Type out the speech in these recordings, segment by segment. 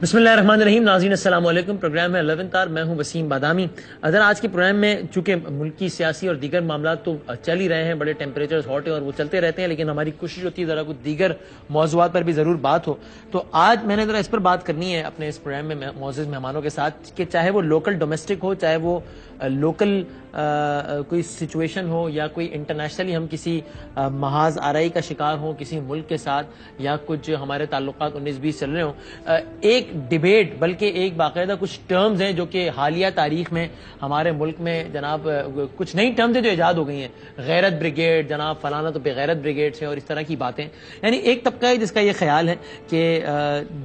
بسم اللہ الرحمن الرحیم. ناظرین السلام علیکم. پروگرام ہے 11 آر. میں ہوں وسیم بادامی. اگر آج کے پروگرام میں چونکہ ملکی سیاسی اور دیگر معاملات تو چل ہی رہے ہیں, بڑے ٹیمپریچرز ہاٹ ہیں اور وہ چلتے رہتے ہیں, لیکن ہماری کوشش ہوتی ہے ذرا کچھ دیگر موضوعات پر بھی ضرور بات ہو. تو آج میں نے ذرا اس پر بات کرنی ہے اپنے اس پروگرام میں معزز مہمانوں کے ساتھ کہ چاہے وہ لوکل ڈومیسٹک ہو, چاہے وہ لوکل کوئی سچویشن ہو, یا کوئی انٹرنیشنلی ہم کسی محاذ آرائی کا شکار ہوں کسی ملک کے ساتھ, یا کچھ ہمارے تعلقات 19-20 چل رہے ہوں, ایک ڈیبیٹ بلکہ ایک باقاعدہ کچھ ٹرمز ہیں جو کہ حالیہ تاریخ میں ہمارے ملک میں جناب کچھ نئی ٹرمز ہیں جو ایجاد ہو گئی ہیں. غیرت بریگیڈ, جناب فلانا تو بغیرت بریگیڈ سے, اور اس طرح کی باتیں. یعنی ایک طبقہ ہے جس کا یہ خیال ہے کہ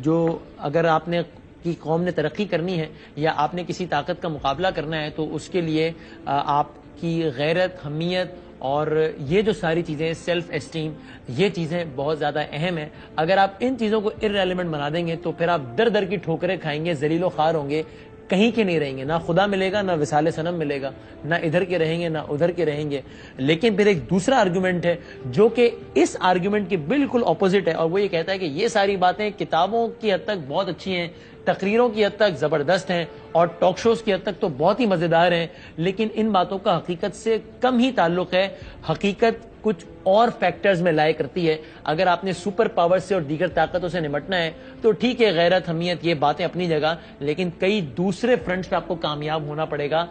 جو اگر آپ نے کی قوم نے ترقی کرنی ہے یا آپ نے کسی طاقت کا مقابلہ کرنا ہے تو اس کے لیے آپ کی غیرت, حمیت اور یہ جو ساری چیزیں, سیلف اسٹیم, یہ چیزیں بہت زیادہ اہم ہیں. اگر آپ ان چیزوں کو ارریلیونٹ بنا دیں گے تو پھر آپ در در کی ٹھوکریں کھائیں گے, ذلیل و خوار ہوں گے, کہیں کے نہیں رہیں گے, نہ خدا ملے گا, نہ وصال صنم ملے گا, نہ ادھر کے رہیں گے نہ ادھر کے رہیں گے. لیکن پھر ایک دوسرا آرگومنٹ ہے جو کہ اس آرگومنٹ کے بالکل اپوزٹ ہے, اور وہ یہ کہتا ہے کہ یہ ساری باتیں کتابوں کی حد تک بہت اچھی ہیں, تقریروں کی حد تک زبردست ہیں, اور ٹاک شوز کی حد تک تو بہت ہی مزیدار ہیں, لیکن ان باتوں کا حقیقت سے کم ہی تعلق ہے. حقیقت کچھ اور فیکٹرز میں لائے کرتی ہے. اگر آپ نے سپر پاور سے اور دیگر طاقتوں سے نمٹنا ہے تو ٹھیک ہے, غیرت, حمیت, یہ باتیں اپنی جگہ, لیکن کئی دوسرے فرنٹس پہ آپ کو کامیاب ہونا پڑے گا,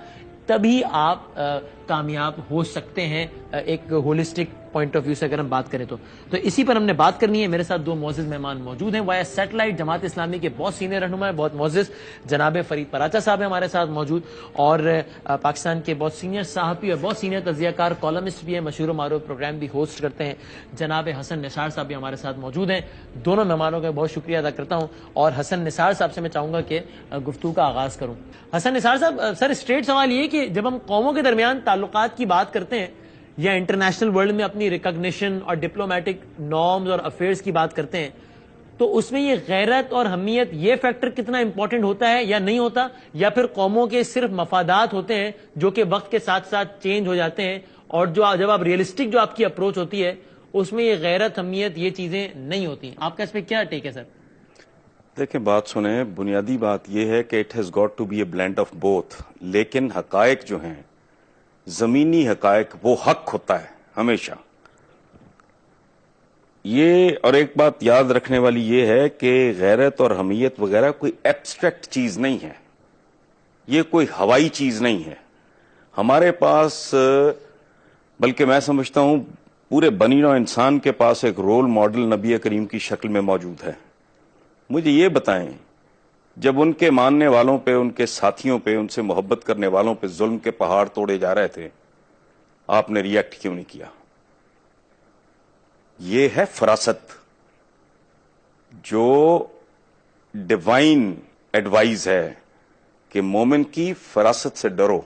تبھی آپ کامیاب ہو سکتے ہیں ایک ہولسٹک پوائنٹ آف ویو سے اگر ہم بات کریں تو اسی پر ہم نے بات کرنی ہے. میرے ساتھ دو معزز مہمان موجود ہیں. وایا سیٹلائٹ جماعت اسلامی کے بہت سینئر رہنما, بہت معزز جناب فرید پراچا صاحب ہیں ہمارے ساتھ موجود, اور پاکستان کے بہت سینئر صحافی اور بہت سینئر تجزیہ کار, کالمسٹ بھی ہیں, مشہور و معروف پروگرام بھی ہوسٹ کرتے ہیں, جناب حسن نثار صاحب بھی ہمارے ساتھ موجود ہیں. دونوں مہمانوں کا بہت شکریہ ادا کرتا ہوں, اور حسن نثار صاحب سے میں چاہوں گا کہ گفتگو کا آغاز کروں. حسن نثار صاحب, سر اسٹریٹ سوال یہ کہ جب ہم قوموں کے درمیان تعلقات کی بات کرتے ہیں یا انٹرنیشنل ورلڈ میں اپنی ریکگنیشن اور ڈپلومیٹک نارمز اور افیئرز کی بات کرتے ہیں, تو اس میں یہ غیرت اور حمیت یہ فیکٹر کتنا امپورٹنٹ ہوتا ہے یا نہیں ہوتا, یا پھر قوموں کے صرف مفادات ہوتے ہیں جو کہ وقت کے ساتھ ساتھ چینج ہو جاتے ہیں, اور جو جب آپ ریئلسٹک جو آپ کی اپروچ ہوتی ہے اس میں یہ غیرت, حمیت, یہ چیزیں نہیں ہوتی. آپ کا اس پہ کیا ٹیک ہے سر؟ دیکھیں, بات سنیں, بنیادی بات یہ ہے کہ it has got to be a blend of both, لیکن حقائق جو ہیں, زمینی حقائق, وہ حق ہوتا ہے ہمیشہ. یہ اور ایک بات یاد رکھنے والی یہ ہے کہ غیرت اور حمیت وغیرہ کوئی ایبسٹریکٹ چیز نہیں ہے, یہ کوئی ہوائی چیز نہیں ہے. ہمارے پاس, بلکہ میں سمجھتا ہوں پورے بنی نوع انسان کے پاس ایک رول ماڈل نبی کریم کی شکل میں موجود ہے. مجھے یہ بتائیں, جب ان کے ماننے والوں پہ, ان کے ساتھیوں پہ, ان سے محبت کرنے والوں پہ ظلم کے پہاڑ توڑے جا رہے تھے, آپ نے ریئیکٹ کیوں نہیں کیا؟ یہ ہے فراست, جو ڈیوائن ایڈوائز ہے کہ مومن کی فراست سے ڈرو.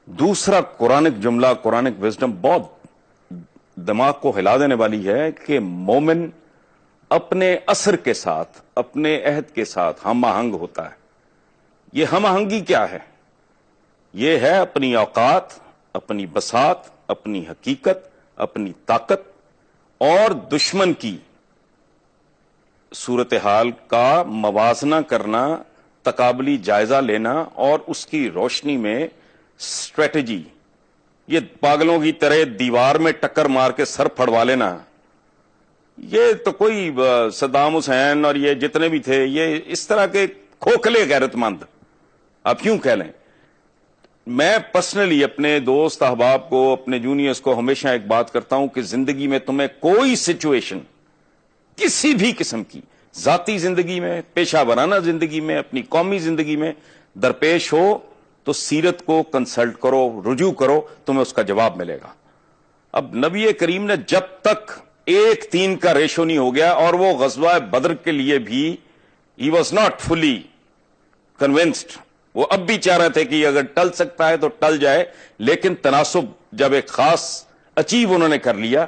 دوسرا قرآنک جملہ, قرآنک وزڈم بہت دماغ کو ہلا دینے والی ہے کہ مومن اپنے اثر کے ساتھ, اپنے عہد کے ساتھ ہم آہنگ ہوتا ہے. یہ ہم آہنگی کیا ہے؟ یہ ہے اپنی اوقات, اپنی بساط, اپنی حقیقت, اپنی طاقت اور دشمن کی صورتحال کا موازنہ کرنا, تقابلی جائزہ لینا, اور اس کی روشنی میں اسٹریٹجی. یہ پاگلوں کی طرح دیوار میں ٹکر مار کے سر پھڑوا لینا, یہ تو کوئی صدام حسین اور یہ جتنے بھی تھے, یہ اس طرح کے کھوکھلے غیرت مند آپ کیوں کہہ لیں. میں پرسنلی اپنے دوست احباب کو, اپنے جونیئرز کو ہمیشہ ایک بات کرتا ہوں کہ زندگی میں تمہیں کوئی سچویشن کسی بھی قسم کی, ذاتی زندگی میں, پیشہ ورانہ زندگی میں, اپنی قومی زندگی میں درپیش ہو تو سیرت کو کنسلٹ کرو, رجوع کرو, تمہیں اس کا جواب ملے گا. اب نبی کریم نے جب تک 1:3 کا ریشو نہیں ہو گیا, اور وہ غزوہ بدر کے لیے بھی he was not fully convinced, وہ اب بھی چاہ رہے تھے کہ اگر ٹل سکتا ہے تو ٹل جائے, لیکن تناسب جب ایک خاص اچیو انہوں نے کر لیا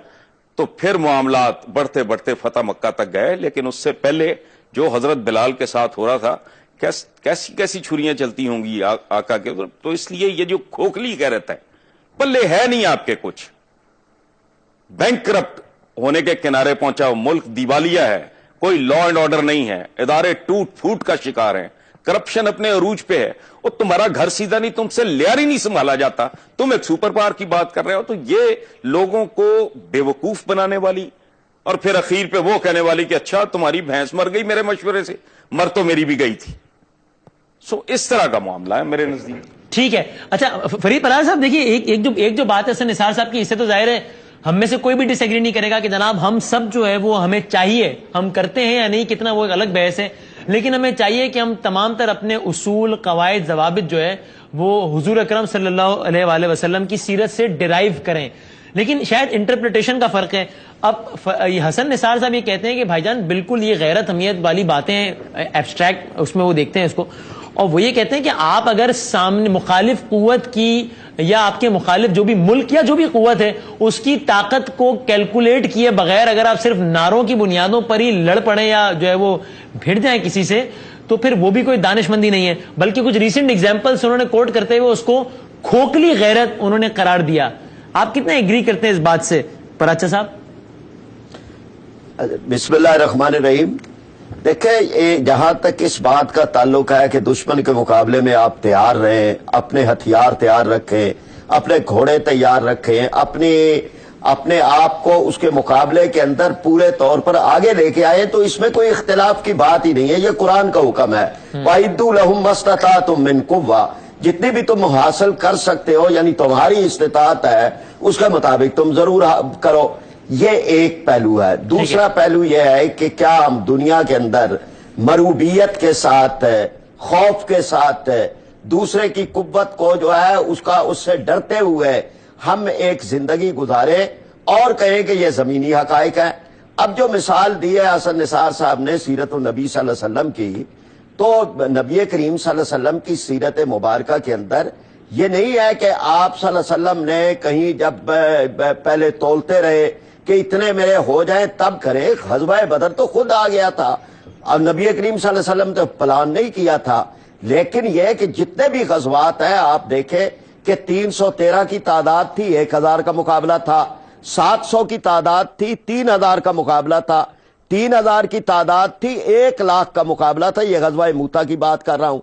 تو پھر معاملات بڑھتے بڑھتے فتح مکہ تک گئے. لیکن اس سے پہلے جو حضرت بلال کے ساتھ ہو رہا تھا, کیسی کیسی چھریاں چلتی ہوں گی آقا کے, تو اس لیے یہ جو کھوکھلی کہہ رہتا ہے, پلے ہے نہیں آپ کے کچھ, بینک کرپٹ ہونے کے کنارے پہنچا, ملک دیوالیہ ہے, کوئی لا اینڈ آرڈر نہیں ہے, ادارے ٹوٹ پھوٹ کا شکار ہیں, کرپشن اپنے عروج پہ ہے, اور تمہارا گھر سیدھا نہیں, تم سے لیار ہی نہیں سنبھالا جاتا, تم ایک سپر پاور کی بات کر رہے ہو. تو یہ لوگوں کو بے وقوف بنانے والی, اور پھر اخیر پہ وہ کہنے والی کہ اچھا تمہاری بھینس مر گئی میرے مشورے سے, مر تو میری بھی گئی تھی. اس طرح کا معاملہ ہے میرے نزدیک. ٹھیک ہے. اچھا فرید پرار صاحب دیکھیے, ایک جو بات ہے حسن نثار صاحب کی, اس سے تو ظاہر ہے ہم میں سے کوئی بھی ڈس ایگری نہیں کرے گا کہ جناب ہم سب جو ہے وہ ہمیں چاہیے, ہم کرتے ہیں یا نہیں کتنا وہ ایک الگ بحث ہے, لیکن ہمیں چاہیے کہ ہم تمام تر اپنے اصول, قواعد, ضوابط جو ہے وہ حضور اکرم صلی اللہ علیہ وآلہ وسلم کی سیرت سے ڈرائیو کریں. لیکن شاید انٹرپریٹیشن کا فرق ہے. اب حسن نثار صاحب یہ کہتے ہیں کہ بھائی جان بالکل یہ غیرت حمیت والی باتیں ہیں, ایبسٹریکٹ اس میں وہ دیکھتے ہیں اس کو, اور وہ یہ کہتے ہیں کہ آپ اگر سامنے مخالف قوت کی یا آپ کے مخالف جو بھی ملک یا جو بھی قوت ہے اس کی طاقت کو کیلکولیٹ کیے بغیر اگر آپ صرف نعروں کی بنیادوں پر ہی لڑ پڑیں یا جو ہے وہ بھیڑ جائیں کسی سے, تو پھر وہ بھی کوئی دانش مندی نہیں ہے. بلکہ کچھ ریسنٹ ایگزامپلس انہوں نے کوٹ کرتے ہوئے اس کو کھوکھلی غیرت انہوں نے قرار دیا. آپ کتنا ایگری کرتے ہیں اس بات سے پراچا صاحب؟ بسم اللہ الرحمن الرحیم. دیکھیں, جہاں تک اس بات کا تعلق ہے کہ دشمن کے مقابلے میں آپ تیار رہیں, اپنے ہتھیار تیار رکھیں, اپنے گھوڑے تیار رکھیں, اپنے آپ کو اس کے مقابلے کے اندر پورے طور پر آگے لے کے آئے, تو اس میں کوئی اختلاف کی بات ہی نہیں ہے. یہ قرآن کا حکم ہے, وَأَعِدُّوا لَهُم مَّا اسْتَطَعْتُم مِّن قُوَّةٍ, جتنی بھی تم حاصل کر سکتے ہو, یعنی تمہاری استطاعت ہے اس کے مطابق تم ضرور کرو. یہ ایک پہلو ہے. دوسرا پہلو یہ ہے کہ کیا ہم دنیا کے اندر مروبیت کے ساتھ, خوف کے ساتھ, دوسرے کی قوت کو جو ہے اس سے ڈرتے ہوئے ہم ایک زندگی گزارے اور کہیں کہ یہ زمینی حقائق ہیں. اب جو مثال دی ہے حسن نثار صاحب نے سیرت النبی صلی اللہ علیہ وسلم کی, تو نبی کریم صلی اللہ علیہ وسلم کی سیرت مبارکہ کے اندر یہ نہیں ہے کہ آپ صلی اللہ علیہ وسلم نے کہیں جب پہلے تولتے رہے کہ اتنے میرے ہو جائیں تب کرے. غزوہ بدر تو خود آ گیا تھا, اب نبی کریم صلی اللہ علیہ وسلم تو پلان نہیں کیا تھا. لیکن یہ کہ جتنے بھی غزوات ہیں آپ دیکھیں کہ 313 کی تعداد تھی, 1000 کا مقابلہ تھا, 700 کی تعداد تھی, 3000 کا مقابلہ تھا, 3000 کی تعداد تھی, 1,00,000 کا مقابلہ تھا. یہ غزوہ موتا کی بات کر رہا ہوں.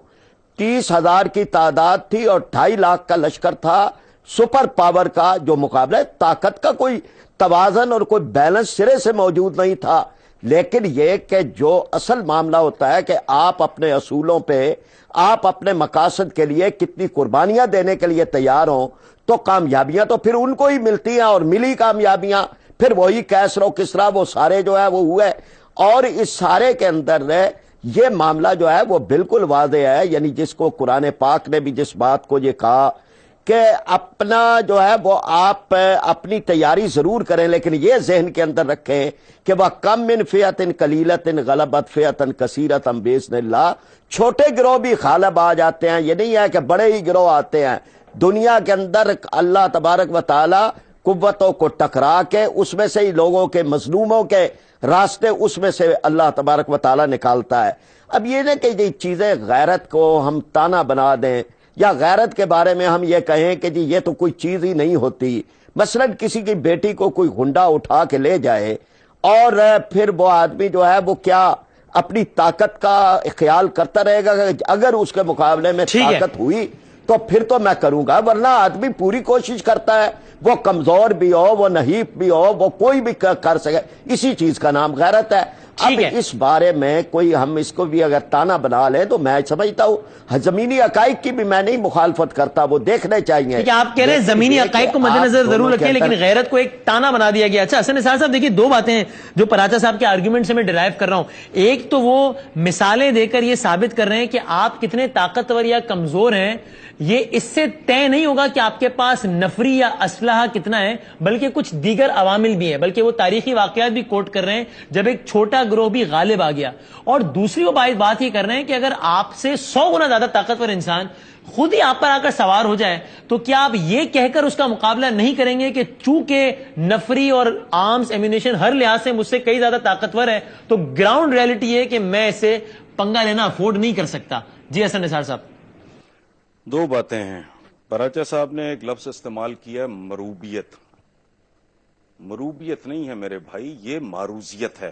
30,000 کی تعداد تھی اور 2.5 کا لشکر تھا. سپر پاور کا جو مقابلہ, طاقت کا کوئی توازن اور کوئی بیلنس سرے سے موجود نہیں تھا. لیکن یہ کہ جو اصل معاملہ ہوتا ہے کہ آپ اپنے اصولوں پہ, آپ اپنے مقاصد کے لیے کتنی قربانیاں دینے کے لیے تیار ہوں, تو کامیابیاں تو پھر ان کو ہی ملتی ہیں, اور ملی کامیابیاں پھر وہی کیسر و کسرا وہ سارے جو ہے وہ ہوئے. اور اس سارے کے اندر یہ معاملہ جو ہے وہ بالکل واضح ہے, یعنی جس کو قرآن پاک نے بھی جس بات کو یہ کہا کہ اپنا جو ہے وہ آپ اپنی تیاری ضرور کریں, لیکن یہ ذہن کے اندر رکھیں کہ وہ کم من فئۃ قلیلۃ غلبت فئۃ کثیرۃ بإذن اللہ. چھوٹے گروہ بھی غالب آ جاتے ہیں, یہ نہیں ہے کہ بڑے ہی گروہ آتے ہیں. دنیا کے اندر اللہ تبارک و تعالی قوتوں کو ٹکرا کے اس میں سے ہی لوگوں کے, مظلوموں کے راستے اس میں سے اللہ تبارک و تعالی نکالتا ہے. اب یہ نہ کہ یہ چیزیں غیرت کو ہم تانا بنا دیں, یا غیرت کے بارے میں ہم یہ کہیں کہ جی یہ تو کوئی چیز ہی نہیں ہوتی. مثلا کسی کی بیٹی کو کوئی گنڈا اٹھا کے لے جائے اور پھر وہ آدمی جو ہے وہ کیا اپنی طاقت کا خیال کرتا رہے گا کہ اگر اس کے مقابلے میں طاقت ہوئی تو پھر تو میں کروں گا, ورنہ آدمی پوری کوشش کرتا ہے, وہ کمزور بھی ہو, وہ نحیف بھی ہو, وہ کوئی بھی کر سکے. اسی چیز کا نام غیرت ہے. اب اس بارے میں کوئی ہم اس کو بھی اگر تانا بنا لیں تو میں سمجھتا ہوں زمینی حقائق کی بھی میں نہیں مخالفت کرتا, وہ دیکھنے چاہیے. آپ کہہ رہے ہیں زمینی حقائق کو مد نظر ضرور رکھیں, لیکن غیرت کو ایک تانا بنا دیا گیا. اچھا حسن نثار صاحب دیکھیے, دو باتیں ہیں جو پراچا صاحب کے آرگیومنٹ سے میں ڈرائیو کر رہا ہوں. ایک تو وہ مثالیں دے کر یہ ثابت کر رہے ہیں کہ آپ کتنے طاقتور یا کمزور ہیں, یہ اس سے طے نہیں ہوگا کہ آپ کے پاس نفری یا اسلحہ کتنا ہے, بلکہ کچھ دیگر عوامل بھی ہیں. بلکہ وہ تاریخی واقعات بھی کوٹ کر رہے ہیں جب ایک چھوٹا گروہ بھی غالب آ گیا. اور دوسری وہ بات یہ کر رہے ہیں کہ اگر آپ سے 100 گنا زیادہ طاقتور انسان خود ہی آپ پر آ کر سوار ہو جائے تو کیا آپ یہ کہہ کر اس کا مقابلہ نہیں کریں گے کہ چونکہ نفری اور آرمز ایمونیشن ہر لحاظ سے مجھ سے کئی زیادہ طاقتور ہے, تو گراؤنڈ ریئلٹی یہ کہ میں اسے پنگا لینا افورڈ نہیں کر سکتا. جی حسن نثار صاحب. دو باتیں ہیں. پراچا صاحب نے ایک لفظ استعمال کیا ہے مروبیت. مروبیت نہیں ہے میرے بھائی, یہ معروضیت ہے.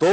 2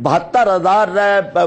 72,000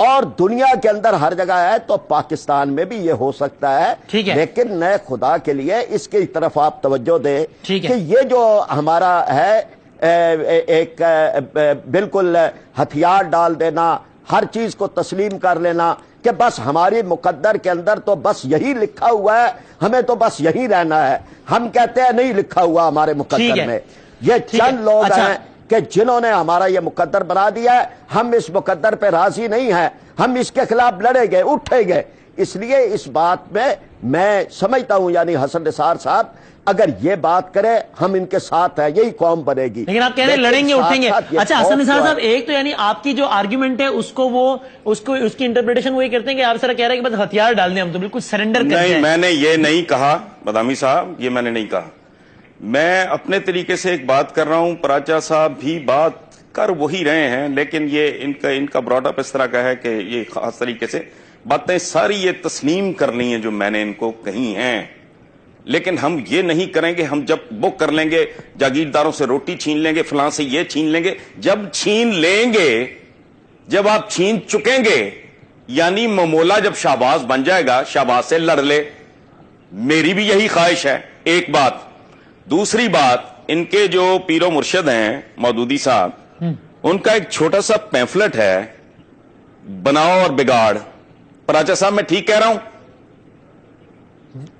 اور دنیا کے اندر ہر جگہ ہے، تو پاکستان میں بھی یہ ہو سکتا ہے۔ ٹھیک ہے، لیکن نئے خدا کے لیے اس کی طرف آپ توجہ دیں ٹھیک ہے کہ یہ جو ہمارا ہے ایک بالکل ہتھیار ڈال دینا، ہر چیز کو تسلیم کر لینا کہ بس ہماری مقدر کے اندر تو بس یہی لکھا ہوا ہے، ہمیں تو بس یہی رہنا ہے۔ ہم کہتے ہیں نہیں لکھا ہوا ہمارے مقدر میں۔ یہ چند لوگ ہیں کہ جنہوں نے ہمارا یہ مقدر بنا دیا ہے، ہم اس مقدر پہ راضی نہیں ہیں، ہم اس کے خلاف لڑیں گے، اٹھیں گے۔ اس لیے اس بات میں سمجھتا ہوں یعنی حسن نثار صاحب اگر یہ بات کرے ہم ان کے ساتھ ہیں، یہی قوم بنے گی۔ لیکن آپ کہہ رہے ہیں لڑیں گے، اٹھیں گے۔ اچھا حسن نثار صاحب، ایک تو یعنی آپ کی جو آرگیومنٹ ہے اس کی انٹرپریٹیشن وہی کرتے ہیں کہ آپ سر کہہ رہے ہیں کہ بس ہتھیار ڈال دیں، ہم تو بالکل سرنڈر کرتے ہیں۔ نہیں، میں نے یہ نہیں کہا بادامی صاحب، یہ میں نے نہیں کہا۔ میں اپنے طریقے سے ایک بات کر رہا ہوں، پراچا صاحب بھی بات کر وہی رہے ہیں، لیکن یہ ان کا براڈ اپ اس طرح کا ہے کہ یہ خاص طریقے سے باتیں ساری یہ تسلیم کرنی ہیں جو میں نے ان کو کہی ہیں، لیکن ہم یہ نہیں کریں گے۔ ہم جب بک کر لیں گے، جاگیرداروں سے روٹی چھین لیں گے، فلاں سے یہ چھین لیں گے، جب چھین لیں گے، جب آپ چھین چکیں گے، یعنی ممولا جب شہباز بن جائے گا، شہباز سے لڑ لے۔ میری بھی یہی خواہش ہے، ایک بات۔ دوسری بات، ان کے جو پیر و مرشد ہیں مودودی صاحب، ان کا ایک چھوٹا سا پیمفلٹ ہے، بناؤ اور بگاڑ۔ پراچا صاحب میں ٹھیک کہہ رہا ہوں؟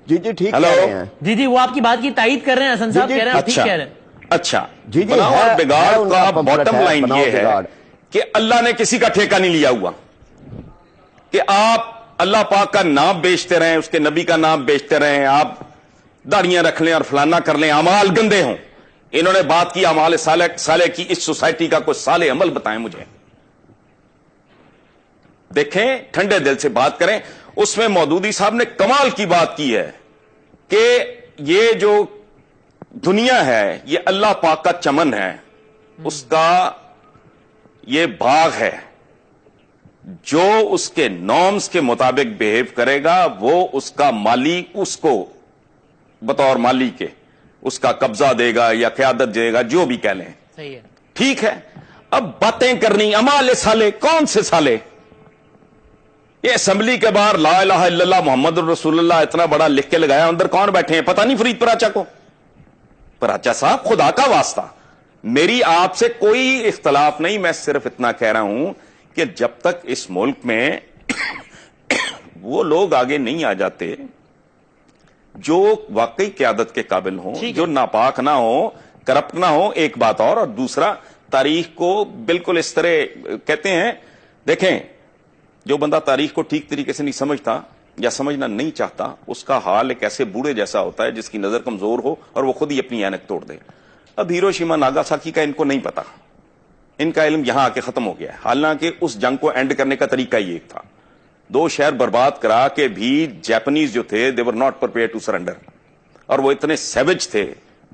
جی ٹھیک کہہ رہے ہیں۔ جی وہ آپ کی بات کی تائید کر رہے ہیں حسن صاحب، کہہ رہے ہیں ٹھیک کہہ رہے ہیں۔ اچھا، بناؤ اور بگاڑ کا باٹم لائن یہ ہے کہ اللہ نے کسی کا ٹھیکہ نہیں لیا ہوا کہ آپ اللہ پاک کا نام بیچتے رہیں، اس کے نبی کا نام بیچتے رہیں، آپ داڑیاں رکھ لیں اور فلانا کر لیں، اعمال گندے ہوں۔ انہوں نے بات کی اعمال صالح کی، اس سوسائٹی کا کوئی صالح عمل بتائیں مجھے۔ دیکھیں، ٹھنڈے دل سے بات کریں۔ اس میں مودودی صاحب نے کمال کی بات کی ہے کہ یہ جو دنیا ہے یہ اللہ پاک کا چمن ہے، اس کا یہ باغ ہے، جو اس کے نارمز کے مطابق بیہیو کرے گا وہ اس کا مالی، اس کو بطور مالی کے اس کا قبضہ دے گا یا قیادت دے گا، جو بھی کہہ لیں۔ صحیح ہے، ٹھیک ہے۔ اب باتیں کرنی اعمال صالح، کون سے صالح؟ یہ اسمبلی کے باہر لا الہ الا اللہ محمد الرسول اللہ اتنا بڑا لکھ کے لگایا، اندر کون بیٹھے ہیں پتہ نہیں فرید پراچا کو۔ پراچا صاحب خدا کا واسطہ، میری آپ سے کوئی اختلاف نہیں، میں صرف اتنا کہہ رہا ہوں کہ جب تک اس ملک میں وہ لوگ آگے نہیں آ جاتے جو واقعی قیادت کے قابل ہوں، جو ناپاک نہ ہو، کرپٹ نہ ہو، ایک بات اور دوسرا تاریخ کو بالکل اس طرح کہتے ہیں، دیکھیں جو بندہ تاریخ کو ٹھیک طریقے سے نہیں سمجھتا یا سمجھنا نہیں چاہتا، اس کا حال ایک ایسے بوڑھے جیسا ہوتا ہے جس کی نظر کمزور ہو اور وہ خود ہی اپنی اینک توڑ دے۔ اب ہیروشیما ناگاساکی کا ان کو نہیں پتا، ان کا علم یہاں آ کے ختم ہو گیا ہے، حالانکہ اس جنگ کو اینڈ کرنے کا طریقہ یہ ایک تھا، 2 شہر برباد کرا کے بھی جاپنیز جو تھے they were not prepared to surrender، اور وہ اتنے سیوج تھے،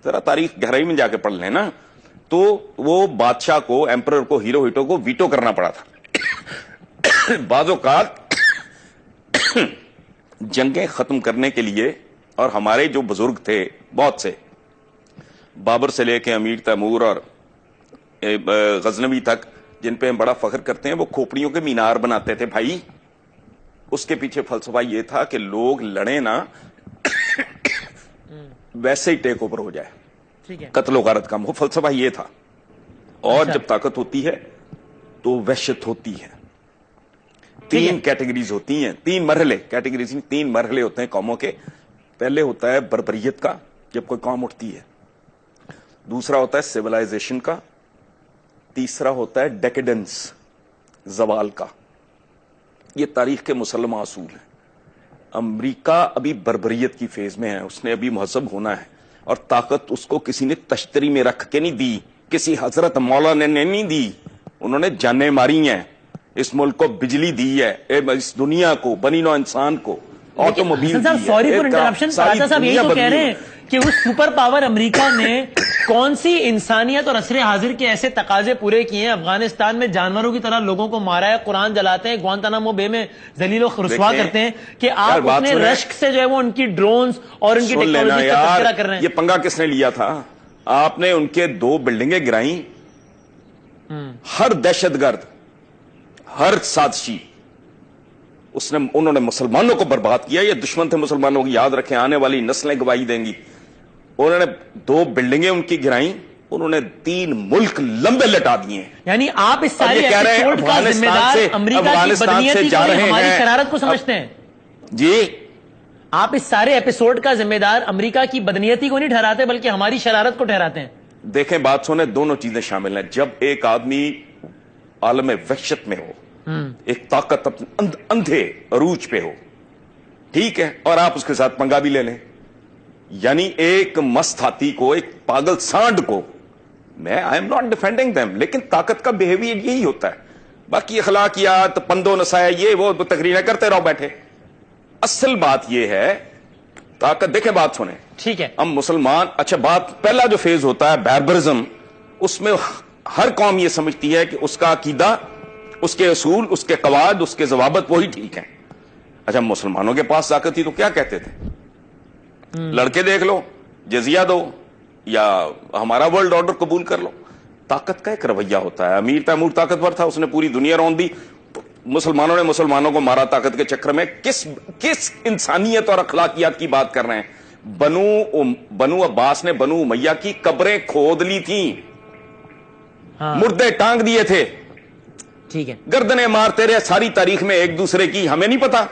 ذرا تاریخ گہرائی میں جا کے پڑھ لیں نا، تو وہ بادشاہ کو، ایمپرر کو، ہیروہیٹو کو ویٹو کرنا پڑا تھا۔ بعض اوقات جنگیں ختم کرنے کے لیے، اور ہمارے جو بزرگ تھے بہت سے، بابر سے لے کے امیر تیمور اور غزنوی تک، جن پہ ہم بڑا فخر کرتے ہیں، وہ کھوپڑیوں کے مینار بناتے تھے بھائی۔ اس کے پیچھے فلسفہ یہ تھا کہ لوگ لڑیں نا، ویسے ہی ٹیک اوور ہو جائے، قتل و غارت کم ہو، فلسفہ یہ تھا۔ اور جب طاقت ہوتی ہے تو وحشت ہوتی ہے۔ 3 کیٹیگریز ہوتی ہیں، 3 مرحلے، کیٹیگریز 3 مرحلے ہوتے ہیں قوموں کے۔ پہلے ہوتا ہے بربریت کا، جب کوئی قوم اٹھتی ہے۔ دوسرا ہوتا ہے سیولائزیشن کا۔ تیسرا ہوتا ہے ڈیکیڈنس، زوال کا۔ یہ تاریخ کے مسلمہ اصول ہیں۔ امریکہ ابھی بربریت کی فیز میں ہے، اس نے ابھی مہذب ہونا ہے، اور طاقت اس کو کسی نے تشتری میں رکھ کے نہیں دی، کسی حضرت مولانا نے نہیں دی، انہوں نے جانیں ماری ہیں، اس ملک کو بجلی دی ہے، اس دنیا کو، بنی نوع انسان کو آٹوموبائل دی ہے۔ سوری فار انٹرپشن، راجا صاحب یہی تو کہہ رہے ہیں کہ اس سپر پاور امریکہ نے کون سی انسانیت اور عصر حاضر کے ایسے تقاضے پورے کیے ہیں؟ افغانستان میں جانوروں کی طرح لوگوں کو مارا ہے، قرآن جلاتے ہیں، گوانتانامو بے میں ذلیل و رسوا کرتے ہیں، کہ آپ اپنے رشک سے جو ہے وہ ان کی ڈرونز اور ان کی ٹیکنالوجی کا تذکرہ کر رہے ہیں۔ یہ پنگا کس نے لیا تھا؟ آپ نے ان کے 2 بلڈنگیں گرائیں، ہر دہشت گرد، ہر سازشی انہوں نے مسلمانوں کو برباد کیا. یہ دشمن تھے مسلمانوں کی, یاد رکھیں, آنے والی نسلیں گواہی دیں گی. انہوں نے 2 بلڈنگیں ان کی گرائیں, انہوں نے 3 ملک لمبے لٹا دیے ہیں. یعنی آپ اس سارے ایپیسوڈ کا ذمہ دار امریکہ کی بدنیتی کو ہماری شرارت کو سمجھتے ہیں؟ جی, آپ اس سارے ایپیسوڈ کا ذمہ دار امریکہ کی بدنیتی کو نہیں ٹھہراتے بلکہ ہماری شرارت کو ٹھہراتے ہیں. دیکھیں بات سنیں, دونوں چیزیں شامل ہیں. جب ایک آدمی عالم وحشت میں ہو, ایک طاقت اندھے عروج پہ ہو, ٹھیک ہے, اور آپ اس کے ساتھ پنگا بھی لے لیں, یعنی ایک مست ہاتھی کو, ایک پاگل سانڈ کو, میں I am not defending them, لیکن طاقت کا بیہیویئر یہی ہوتا ہے. باقی اخلاقیات, پندو نسایا, یہ وہ تقریریں کرتے رہو بیٹھے. اصل بات یہ ہے طاقت. دیکھیں بات سنیں, ٹھیک ہے, ہم مسلمان, اچھا بات, پہلا جو فیز ہوتا ہے باربرزم, اس میں ہر قوم یہ سمجھتی ہے کہ اس کا عقیدہ, اس کے اصول, اس کے قواعد, اس کے ضوابط وہی ٹھیک ہیں. اچھا مسلمانوں کے پاس طاقت تھی تو کیا کہتے تھے؟ لڑکے دیکھ لو, جزیہ دو, یا ہمارا ورلڈ آرڈر قبول کر لو. طاقت کا ایک رویہ ہوتا ہے. امیر تیمور طاقتور تھا, اس نے پوری دنیا رون دی. مسلمانوں نے مسلمانوں کو مارا طاقت کے چکر میں. کس انسانیت اور اخلاقیات کی بات کر رہے ہیں؟ بنو عباس نے بنو امیہ کی قبریں کھود لی تھیں, مردے ٹانگ دیے تھے, ٹھیک ہے, گردنیں مارتے رہے ساری تاریخ میں ایک دوسرے کی, ہمیں نہیں پتا.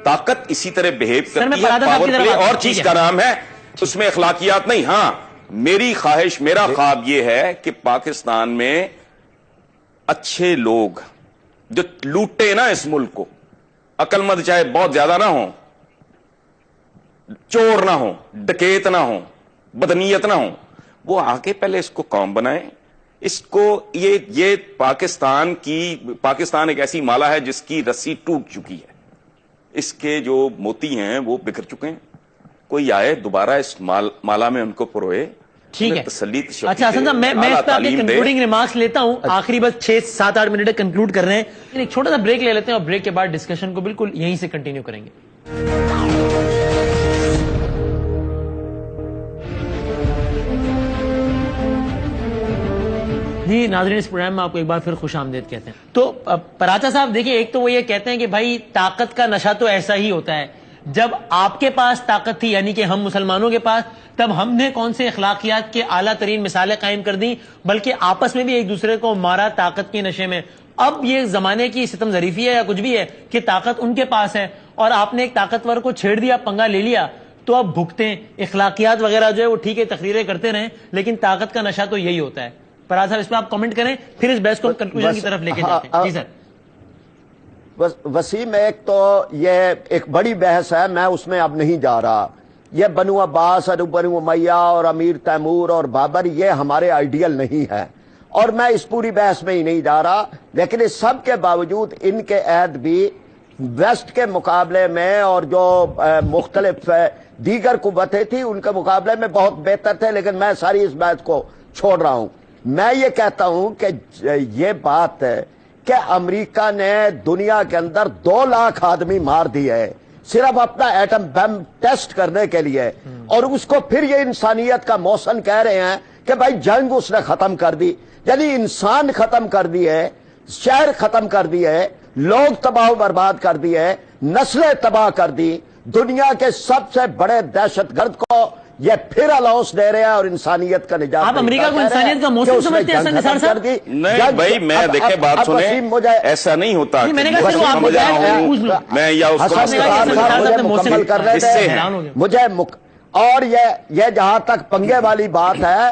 طاقت اسی طرح بہیو کرتی ہے, پاور پلے اور چیز کا نام ہے, اس میں اخلاقیات نہیں. ہاں میری خواہش, میرا خواب یہ ہے کہ پاکستان میں اچھے لوگ جو لوٹے نا اس ملک کو, عقل مند چاہے بہت زیادہ نہ ہوں, چور نہ ہوں, ڈکیت نہ ہوں, بدنیت نہ ہوں, وہ آ کے پہلے اس کو قوم بنائیں. اس کو یہ پاکستان ایک ایسی مالا ہے جس کی رسی ٹوٹ چکی ہے, اس کے جو موتی ہیں وہ بکھر چکے ہیں. کوئی آئے دوبارہ اس مالا میں ان کو پروئے, ٹھیک ہے. تسلی. اچھا حسن صاحب, میں اس پہ آپ کے کنکلوڈنگ ریمارکس لیتا ہوں, آخری بس 6-7-8 منٹ کنکلوڈ کر رہے ہیں. ایک چھوٹا سا بریک لے لیتے ہیں اور بریک کے بعد ڈسکشن کو بالکل یہیں سے کنٹینیو کریں گے. جی ناظرین, اس پروگرام میں آپ کو ایک بار پھر خوش آمدید کہتے ہیں. تو پراچا صاحب دیکھیں, ایک تو وہ یہ کہتے ہیں کہ بھائی طاقت کا نشہ تو ایسا ہی ہوتا ہے. جب آپ کے پاس طاقت تھی, یعنی کہ ہم مسلمانوں کے پاس, تب ہم نے کون سے اخلاقیات کے اعلیٰ ترین مثالیں قائم کر دیں, بلکہ آپس میں بھی ایک دوسرے کو مارا طاقت کے نشے میں. اب یہ زمانے کی ستم ظریفی ہے یا کچھ بھی ہے کہ طاقت ان کے پاس ہے اور آپ نے ایک طاقتور کو چھیڑ دیا, پنگا لے لیا, تو اب بھگتے. اخلاقیات وغیرہ جو ہے وہ ٹھیک ہے, تقریریں کرتے رہیں, لیکن طاقت کا نشہ تو یہی ہوتا ہے. پراج صاحب اس پہ آپ کامنٹ کریں, پھر اس بحث کو کنکلوژن کی طرف لے کے جاتے ہیں. جی سر. وسیم, ایک تو یہ ایک بڑی بحث ہے, میں اس میں اب نہیں جا رہا. یہ بنو عباس اور بنو امیہ اور امیر تیمور اور بابر, یہ ہمارے آئیڈیل نہیں ہے, اور میں اس پوری بحث میں ہی نہیں جا رہا. لیکن اس سب کے باوجود ان کے عہد بھی ویسٹ کے مقابلے میں اور جو مختلف دیگر قوتیں تھیں ان کے مقابلے میں بہت بہتر تھے. لیکن میں ساری اس بات کو چھوڑ رہا ہوں. میں یہ کہتا ہوں کہ یہ بات ہے کہ امریکہ نے دنیا کے اندر 2 لاکھ آدمی مار دیے ہے صرف اپنا ایٹم بم ٹیسٹ کرنے کے لیے, اور اس کو پھر یہ انسانیت کا محسن کہہ رہے ہیں کہ بھائی جنگ اس نے ختم کر دی. یعنی انسان ختم کر دیے, شہر ختم کر دیے, لوگ تباہ و برباد کر دیے, نسلیں تباہ کر دی. دنیا کے سب سے بڑے دہشت گرد کو یہ پھر الاؤنس دے رہے ہیں اور انسانیت کا نجات. آپ امریکہ کو انسانیت کا موسم سمجھتے ہیں حسن نثار صاحب؟ نہیں بھائی, میں دیکھیں بات سنیں, ایسا نہیں ہوتا. میں یا اس کو مکمل کر رہے تھے مجھے, اور یہ جہاں تک پنگے والی بات ہے,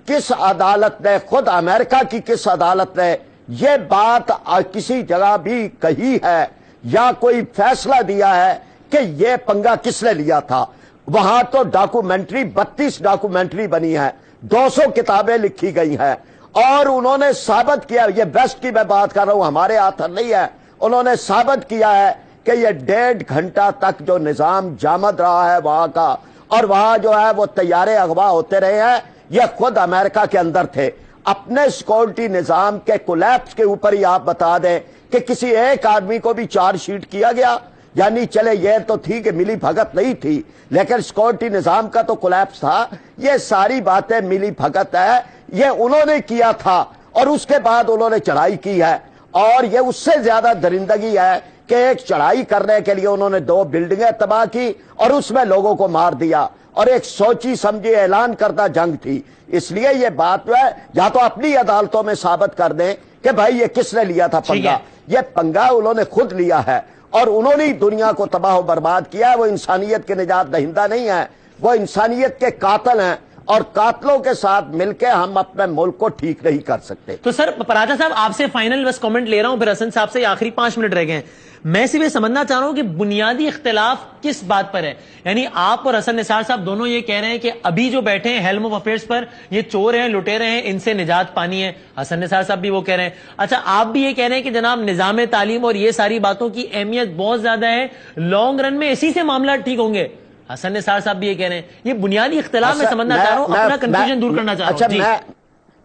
کس عدالت نے, خود امریکہ کی کس عدالت نے یہ بات کسی جگہ بھی کہی ہے یا کوئی فیصلہ دیا ہے کہ یہ پنگا کس نے لیا تھا؟ وہاں تو ڈاکومنٹری 32 ڈاکومنٹری بنی ہے, 200 کتابیں لکھی گئی ہیں, اور انہوں نے ثابت کیا, یہ بیسٹ کی میں بات کر رہا ہوں, ہمارے ہاتھ نہیں ہے, انہوں نے ثابت کیا ہے کہ یہ 1.5 گھنٹہ تک جو نظام جامد رہا ہے وہاں کا, اور وہاں جو ہے وہ طیارے اغوا ہوتے رہے ہیں, یہ خود امریکہ کے اندر تھے. اپنے سیکورٹی نظام کے کولیپس کے اوپر ہی آپ بتا دیں کہ کسی ایک آدمی کو بھی چارج شیٹ کیا گیا. یعنی چلے یہ تو تھی کہ ملی بھگت نہیں تھی, لیکن سیکورٹی نظام کا تو کولیپس تھا. یہ ساری باتیں ملی بھگت ہے, یہ انہوں نے کیا تھا, اور اس کے بعد انہوں نے چڑھائی کی ہے, اور یہ اس سے زیادہ درندگی ہے کہ ایک چڑھائی کرنے کے لیے انہوں نے 2 بلڈنگیں تباہ کی اور اس میں لوگوں کو مار دیا، اور ایک سوچی سمجھی اعلان کردہ جنگ تھی. اس لیے یہ بات جو ہے یا تو اپنی عدالتوں میں ثابت کر دیں کہ بھائی یہ کس نے لیا تھا پنگا. یہ پنگا انہوں نے خود لیا ہے اور انہوں نے دنیا کو تباہ و برباد کیا ہے. وہ انسانیت کے نجات دہندہ نہیں ہیں، وہ انسانیت کے قاتل ہیں، اور قاتلوں کے ساتھ مل کے ہم اپنے ملک کو ٹھیک نہیں کر سکتے. تو سر پراجا صاحب آپ سے فائنل بس کامنٹ لے رہا ہوں، پھر حسن صاحب سے آخری 5 منٹ رہ گئے ہیں. میں صرف یہ سمجھنا چاہ رہا ہوں کہ بنیادی اختلاف کس بات پر ہے. یعنی آپ اور حسن نثار صاحب دونوں یہ کہہ رہے ہیں کہ ابھی جو بیٹھے ہیں ہیلم آف افیئرس پر یہ چور ہیں، لٹیرے ہیں، ان سے نجات پانی ہے. حسن نثار صاحب بھی وہ کہہ رہے ہیں. اچھا آپ بھی یہ کہہ رہے ہیں کہ جناب نظام تعلیم اور یہ ساری باتوں کی اہمیت بہت زیادہ ہے، لانگ رن میں اسی سے معاملات ٹھیک ہوں گے. حسن نثار صاحب بھی یہ کہہ رہے ہیں. یہ بنیادی اختلاف میں سمجھنا چاہ رہا ہوں، اپنا کنفیوژن دور کرنا چاہ رہا ہوں.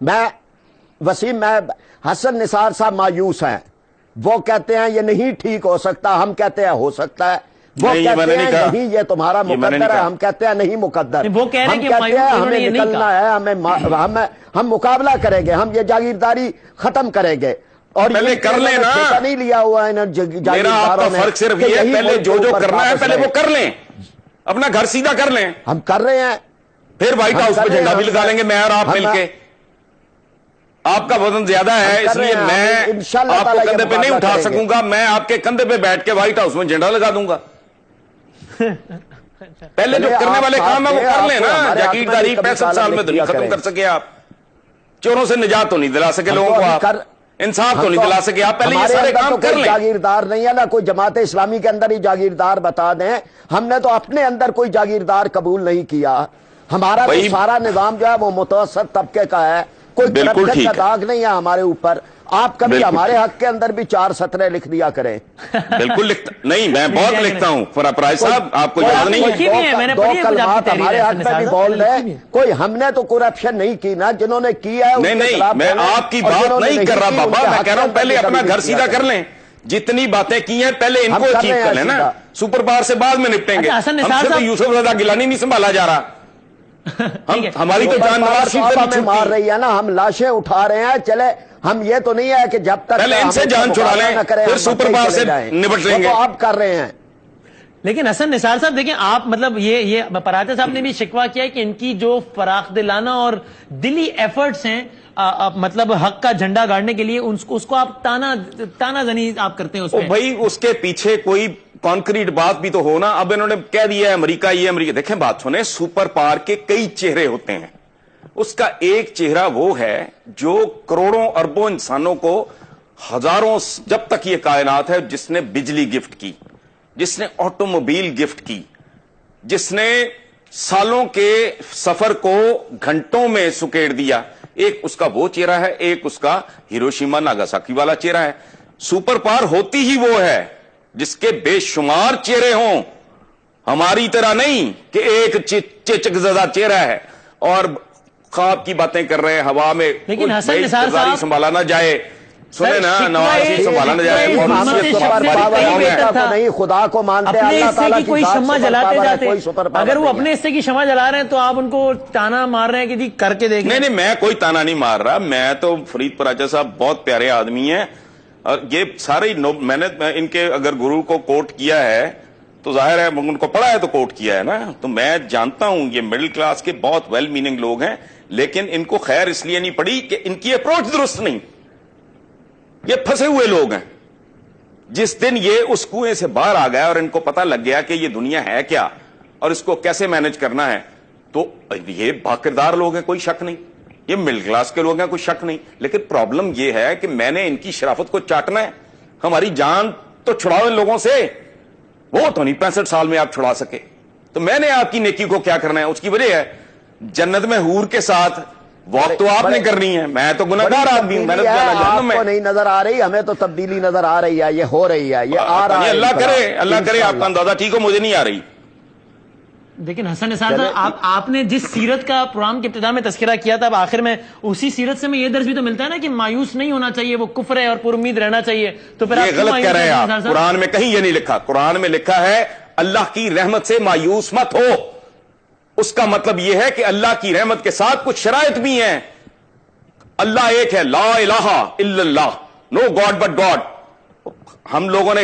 میں وسیم، میں حسن نثار صاحب مایوس ہیں. وہ کہتے ہیں یہ نہیں ٹھیک ہو سکتا، ہم کہتے ہیں ہو سکتا ہے. وہ کہتے ہیں نہیں یہ تمہارا مقدر ہے، ہم کہتے ہیں نہیں مقدر. وہ کہہ رہے ہیں ہمیں نکلنا ہے، ہم مقابلہ کریں گے، ہم یہ جاگیرداری ختم کریں گے. اور پہلے کر لیں نا، نہیں لیا ہوا ہے میرا آپ کا فرق صرف یہ ہے پہلے جو کرنا ہے پہلے وہ کر لیں، اپنا گھر سیدھا کر لیں. ہم کر رہے ہیں، پھر وائٹ ہاؤس پہ جھنڈا بھی لگا لیں گے میں اور آپ مل کے. آپ کا وزن زیادہ ہے اس لیے میں آپ کو کندھے پہ نہیں اٹھا سکوں گا، میں آپ کے کندھے پہ بیٹھ کے وائٹ ہاؤس میں جھنڈا لگا دوں گا. پہلے جو کرنے والے کام ہے وہ کر لیں نا. جاگیرداری 65 سال میں دنیا ختم کر سکے آپ، چوروں سے نجات تو نہیں دلا سکے لوگوں کو، آپ انصاف تو نہیں دلا سکے آپ. پہلے یہ سارے کام کر لیں. جاگیردار نہیں ہے نا کوئی جماعت اسلامی کے اندر ہی جاگیردار بتا دیں. ہم نے تو اپنے اندر کوئی جاگیردار قبول نہیں کیا. ہمارا تو سارا نظام جو ہے وہ متوسط طبقے کا ہے، کوئی کرپشن کا داغ نہیں ہے ہمارے اوپر. آپ کبھی ہمارے حق کے اندر بھی 4 سطریں لکھ دیا کریں. بالکل لکھتا نہیں، میں بہت لکھتا ہوں. فراز صاحب آپ کو یاد نہیں ہے 2 کلمات ہمارے حق میں بھی بول رہے. کوئی ہم نے تو کرپشن نہیں کی نا، جنہوں نے کیا ہے نہیں. میں آپ کی بات نہیں کر رہا بابا، میں کہہ رہا ہوں پہلے اپنا گھر سیدھا کر لیں. جتنی باتیں کی ہیں پہلے ان کو اچیو کر لیں نا. سپر پاور سے بعد میں نپٹیں گے. ہم سے تو یوسف رضا گیلانی نہیں سنبھالا جا رہا. ہماری تو جان نواز شریف سے ہمیں مار رہی ہے نا، ہم لاشیں اٹھا رہے ہیں. چلے ہم یہ تو نہیں ہے کہ جب تک پہلے ان سے جان چھڑا لیں پھر سپر پاور سے نپٹ لیں گے. تو آپ کر رہے ہیں. لیکن حسن نثار صاحب دیکھیں آپ مطلب یہ پراجا صاحب نے بھی شکوہ کیا ہے کہ ان کی جو فراخ دلانہ اور دلی ایفرٹس ہیں مطلب حق کا جھنڈا گاڑنے کے لیے اس کو آپ تانا زنی آپ کرتے ہیں اس میں. بھائی اس کے پیچھے کوئی کانکریٹ بات بھی تو ہو نا. اب انہوں نے کہہ دیا ہے امریکہ یہ امریکہ. دیکھیں بات سنیں، سپر پاور کے کئی چہرے ہوتے ہیں. اس کا ایک چہرہ وہ ہے جو کروڑوں اربوں انسانوں کو ہزاروں جب تک یہ کائنات ہے، جس نے بجلی گفٹ کی، جس نے آٹو موبائل گفٹ کی، جس نے سالوں کے سفر کو گھنٹوں میں سکیڑ دیا. ایک اس کا وہ چہرہ ہے، ایک اس کا ہیروشیما ناگاساکی والا چہرہ ہے. سپر پاور ہوتی ہی وہ ہے جس کے بے شمار چہرے ہوں، ہماری طرح نہیں کہ ایک چچک زدہ چہرہ ہے اور خواب کی باتیں کر رہے ہیں ہوا میں. لیکن حسن نثار صاحب سنبھالا نہ جائے، سنیں نا، نواز شریف سنبھالا نہ جائے. نہیں خدا کو مانتے، اللہ تعالیٰ کوئی شمع جلاتے جاتے. اگر وہ اپنے حصے کی شمع جلا رہے ہیں تو آپ ان کو تانا مار رہے ہیں کہ جی کر کے دیکھیں. نہیں میں کوئی تانا نہیں مار رہا. میں تو فرید پراجا صاحب بہت پیارے آدمی ہیں، اور یہ سارے میں نے ان کے اگر گرو کو کوٹ کیا ہے تو ظاہر ہے ان کو پڑھا ہے تو کوٹ کیا ہے نا. تو میں جانتا ہوں یہ مڈل کلاس کے بہت ویل میننگ لوگ ہیں، لیکن ان کو خیر اس لیے نہیں پڑی کہ ان کی اپروچ درست نہیں. یہ پھنسے ہوئے لوگ ہیں. جس دن یہ اس کنویں سے باہر آ گیا اور ان کو پتا لگ گیا کہ یہ دنیا ہے کیا اور اس کو کیسے مینج کرنا ہے، تو یہ باکردار لوگ ہیں، کوئی شک نہیں. یہ مڈل کلاس کے لوگ ہیں، کوئی شک نہیں. لیکن پرابلم یہ ہے کہ میں نے ان کی شرافت کو چاٹنا ہے. ہماری جان تو چھڑاؤ ان لوگوں سے، وہ تو نہیں 65 سال میں آپ چھڑا سکے. تو میں نے آپ کی نیکی کو کیا کرنا ہے، اس کی وجہ ہے جنت میں حور کے ساتھ واک تو آپ نے کرنی ہے. میں تو گناہگار آدمی ہوں، میں نے جہنم میں. آپ کو نہیں نظر آ رہی، ہمیں تو تبدیلی نظر آ رہی ہے. یہ ہو رہی ہے، یہ آ رہا ہے. اللہ کرے آپ کا اندازہ ٹھیک ہو، مجھے نہیں آ رہی. لیکن حسن نثار صاحب آپ نے جس سیرت کا پروگرام کے ابتدا میں تذکرہ کیا تھا، اب آخر میں اسی سیرت سے میں یہ درس بھی تو ملتا ہے نا کہ مایوس نہیں ہونا چاہیے، وہ کفر ہے اور پر امید رہنا چاہیے. تو پھر یہ غلط کہہ رہے ہیں آپ. قرآن میں کہیں یہ نہیں لکھا. قرآن میں لکھا ہے اللہ کی رحمت سے مایوس مت ہو. اس کا مطلب یہ ہے کہ اللہ کی رحمت کے ساتھ کچھ شرائط بھی ہیں. اللہ ایک ہے، لا الہ الا اللہ، نو گاڈ بٹ گاڈ. ہم لوگوں نے